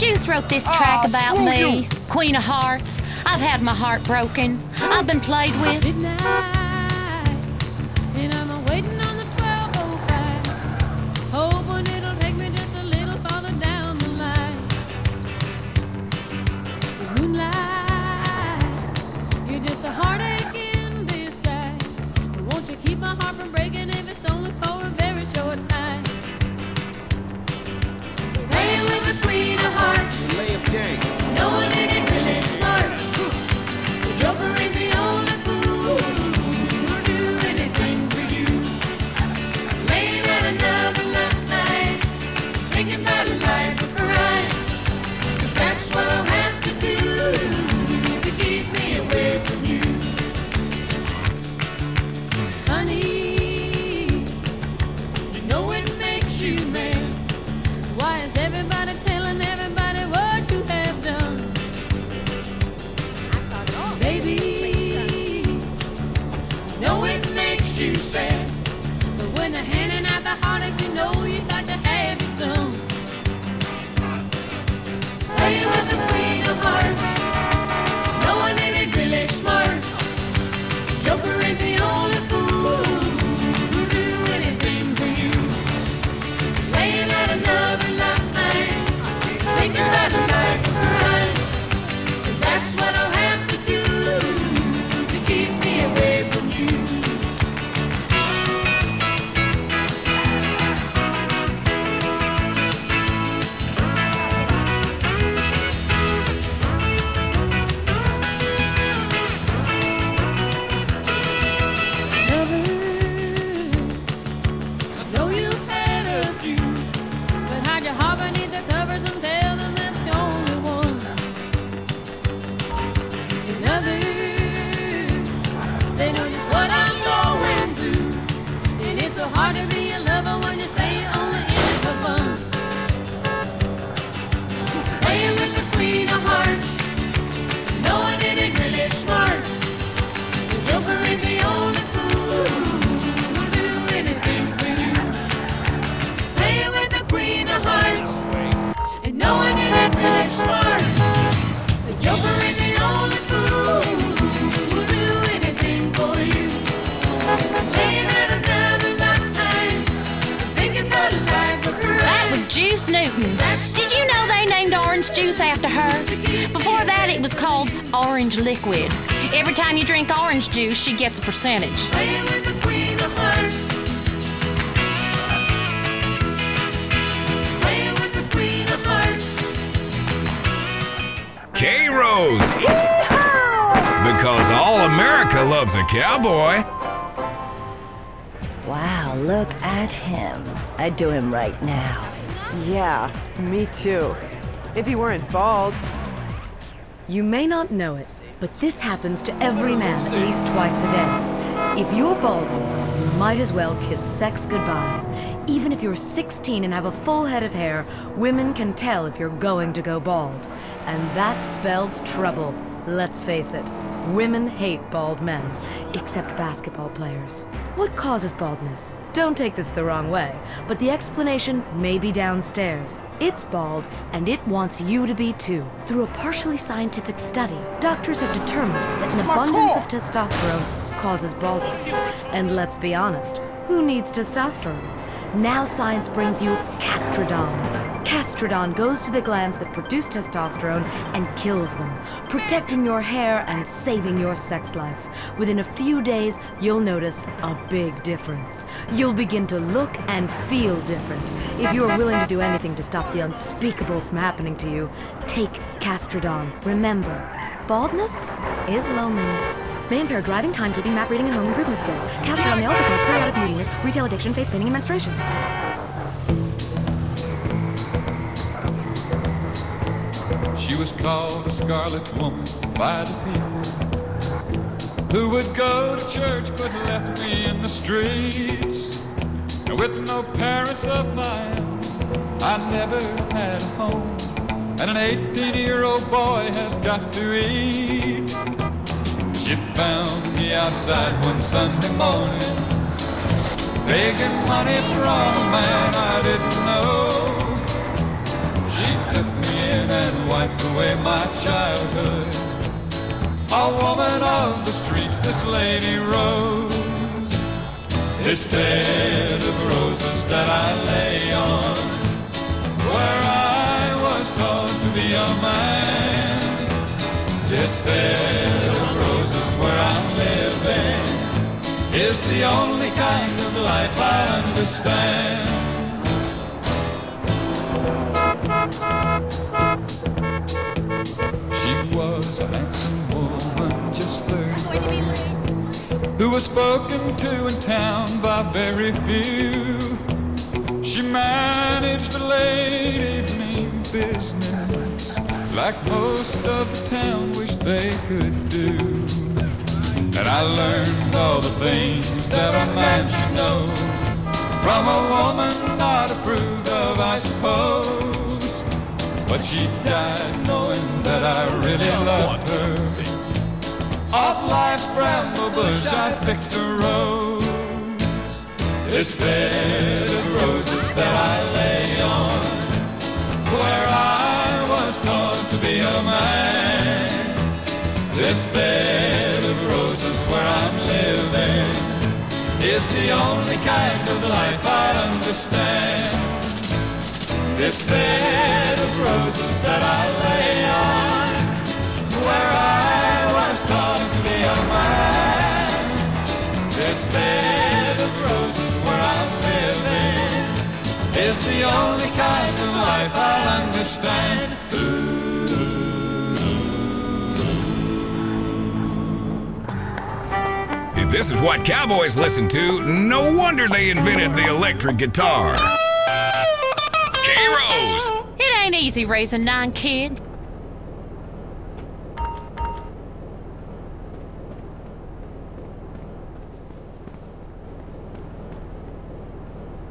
Juice wrote this track about me, Queen of Hearts. I've had my heart broken. I've been played with. Midnight, and I'm waiting on the 12:05, hoping it'll take me just a little farther down the line. The moonlight, you're just a heartache in disguise. But won't you keep my heart from breaking if it's only for a very short time? Playing with the Queen of Hearts, knowing it ain't really smart. The Joker ain't the only fool who'll do anything for you. Laying out another night, thinking about a life of crime. 'Cause that's what I'll have to do to keep me away from you. Honey, you know it makes you mad. Why is everybody telling everybody what you have done? Baby, know it makes you sad. But when they're handing out the heartaches, you know you got to have your some. Playing with the Queen of Hearts, knowing it ain't really smart. Joker ain't the only fool who'll do anything for you. Laying out another night, thinking about a life of crime. 'Cause that's what I'll have to do to keep me away from you. I know you've had a few, but hide your heart beneath the covers and tell them that's the only one. And others, they know just what I'm going through. And it's so hard to be a lover when you say you're only in it for fun. Playing with the Queen of Hearts, knowing it ain't really smart. The Joker ain't the only fool who'll do anything for you. Playing with the Queen of Hearts, and knowing it ain't really smart. The Joker ain't the only fool who'll do anything for you. Laying out another night, thinking about a life of crime. That was Juice Newton. Did you know they named orange juice after her? Before that, it was called Orange Liquid. Every time you drink orange juice, she gets a percentage. Playing with the Queen of Hearts. Playing with the Queen of Hearts. K-Rose. Because all America loves a cowboy. Wow, look at him. I'd do him right now. Yeah, me too. If he weren't bald. You may not know it, but this happens to every man at least twice a day. If you're balding, you might as well kiss sex goodbye. Even if you're 16 and have a full head of hair, women can tell if you're going to go bald. And that spells trouble. Let's face it, women hate bald men, except basketball players. What causes baldness? Don't take this the wrong way, but the explanation may be downstairs. It's bald, and it wants you to be too. Through a partially scientific study, doctors have determined that an abundance of testosterone causes baldness. And let's be honest, who needs testosterone? Now science brings you Castradon. Castradon goes to the glands that produce testosterone and kills them, protecting your hair and saving your sex life. Within a few days, you'll notice a big difference. You'll begin to look and feel different. If you are willing to do anything to stop the unspeakable from happening to you, take Castradon. Remember, baldness is loneliness. May impair driving, timekeeping, map reading, and home improvement skills. Castradon may also cause periodic moodiness, retail addiction, face painting, and menstruation. She was called a scarlet woman by the people who would go to church but left me in the streets. And with no parents of mine, I never had a home. And an 18-year-old boy has got to eat. She found me outside one Sunday morning, begging money from a man I didn't know. She took me in and wiped away my childhood. A woman of the streets, this Lady Rose. This bed of roses that I lay on, where I was taught to be a man. This bed of roses where I'm living is the only kind of life I understand. She was a handsome woman, just 30, who was spoken to in town by very few. She managed a late evening business like most of the town wished they could do. And I learned all the things that a man should know from a woman not approved of, I suppose. But she died knowing that I really loved her. Off life's bramble bush I picked a rose. This bed of roses that I lay on, where I was taught to be a man. This bed of roses where I'm living is the only kind of life I understand. This bed of roses that I lay on, where I was taught to be a man. This bed of roses where I'm living is the only kind of life I'll understand. If this is what cowboys listen to, no wonder they invented the electric guitar. K-Rose! It ain't easy raising 9 kids.